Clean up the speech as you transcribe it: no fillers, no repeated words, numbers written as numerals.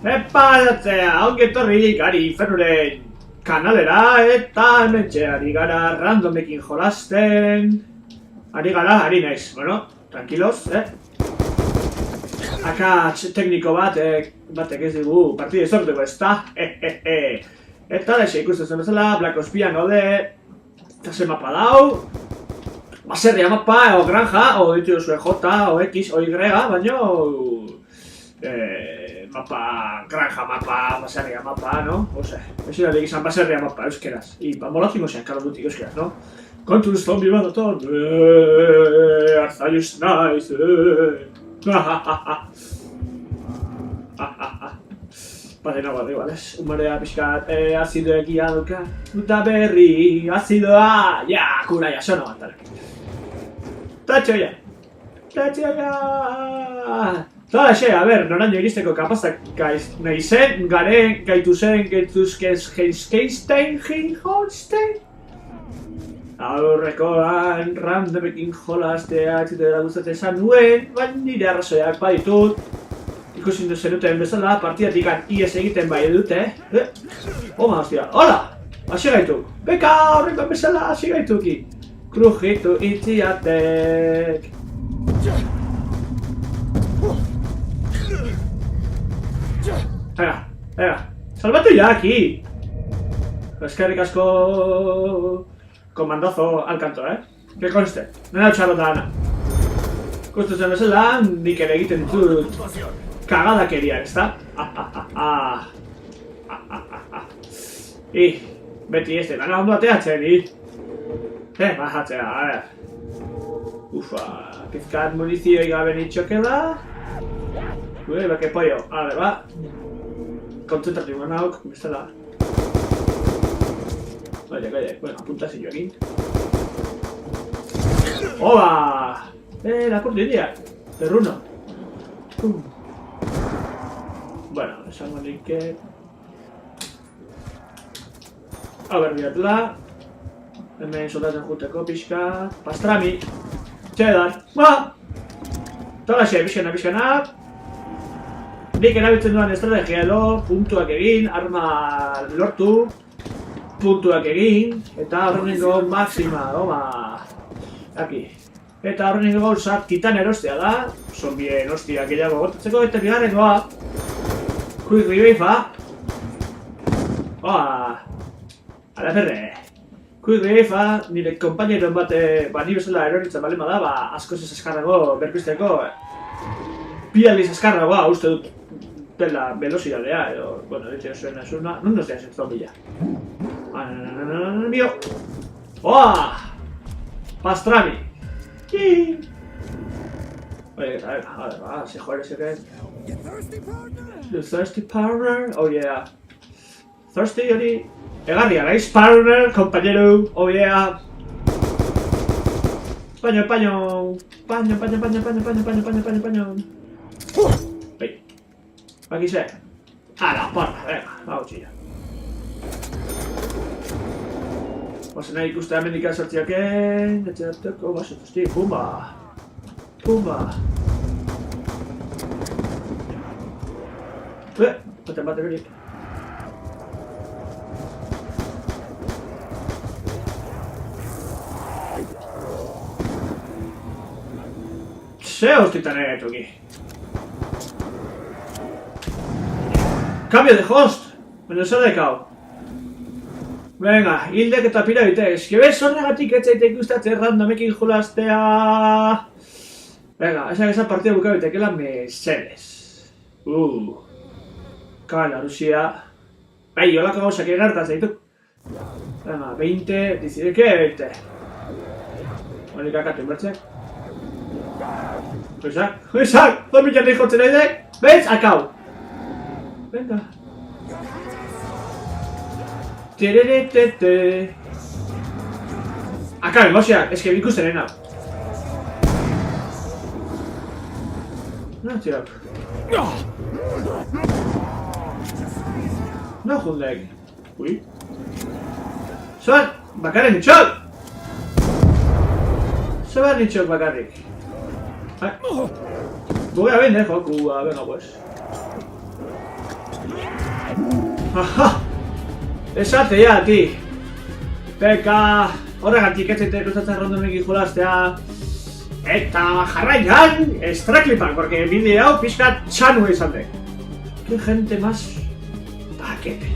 Epalatzea, ongi etorri gari infernuren kanalera eta hementxeari gara randomekin jolasten. Ari gara, ari naiz, bueno, tranquilos, Akats tekniko batek ez digu partide sortuko ezta, Eta laixe ikusten zen bezala, Black Ops Pian gaude, eta ze mapa dau. Baserria mapa, o granja, o ditu duzue J, o X, o Y, baino... mapa, granja mapa, baserria mapa, no? Ose, ez iradik izan baserria mapa, euskeraz. Molazimo zean karoldutik euskeraz, no? Kontuz zombi bat aton, arzaius naiz, Badena bat iguales, humorea pixkat azido egia duka. Uta berri, azidoa, ja, kura ja, sono bat, Tatxoia! Zala xe, a ber, noraino iristeko kapazak nahi zen, garen, gaitu zen, gaituzkez, Heinstein, Aurrekoan, randomekin jolaztea, etxetera gustatzen esan nuen, baina nire arrazoiak baditut. Ikusin zenuten bezala, partidatik ies egiten bai dute, Oma, hostia, hola! Hasi gaitu! Beka, horrekoan bezala, hasi gaituki! Krujitu itziatek! Venga, salbatu ya aquí! Eskerrik asko... Komandazo al canto, Que conste, nena txarrota ana. Kustu zen bezala, nik ere egiten dut kagadakeria, ezta? Beti ez dena ondo ateatzen, bajatzea, a ver. Ufa, pizkat munizioi gabe nitxoke da. Bake pollo, a ver, ba. Kontzentratu ingo nauk, bestela. Calla, bueno, apuntazio egin. Oba! La cordelia, terruno. Bueno, esango nik que... A ber, biatla. Hemen soldaten juteko pixka. Pastrami. Txedan. Ba! Tolaxe, pixkana. Nik erabiltzen duan estrategia edo, puntuak egin, arma lortu, puntuak egin, eta horrengo maxima, Aki. Eta horrengo gauza titan erostea da, zombien hostia gehiago gortatzeko, eta bigarrengoa, quick revive-a. Ala perre. Quick revive-a, nire kompaineron bat, ni bezala eroritzen balema da, askoz ez eskarrago berpisteko, pializ eskarragoa, uste dut, pela velocidadea, edo, bueno, ditzen zuen esuna, non nos deas zombia. Mio! Pastrami! Oye, a ver, se joder ese que... The thirsty partner, oh yeah. Thirsty hori... Egarria, guys, partner, compañero, oh yeah. Paño. Bai. Aquí se. A la porra, venga, vamos chilla. Ozen nahi ikustea mendika sortziaken, etxerateko basotuzti, pumba! Baten berik. Ze hostitan eretuki. Cambio de host! Baina zer dekau. Venga, hildek eta pirabite, eskebez horregatik etxaitek gustatzen randomekin jolaztea. Venga, esan partida bukabitekela mesedes. Kala, Rusia. Bai, holako gauzak egartaz zaitu. Venga, 20, dizideke 20. Honik akatu inbertzek. Huizak, zombi jarri jotzen aizek. Bez, akau. Venga. Tereretete. Akabe, moziak, eske bikusten ena. Txerak. Jundek. Ui. Zoan, bakarren nitxok! Zoan nitxok bakarrik. Voy a vender, Joku, venga pues. Aha! Esatea, ti! Beka, horregatik ez zaite gustatzen randomekin jolastea. Eta jarraian, estraklipak, porque bide hau pixkat txanua izan dek. Que gente más paquete.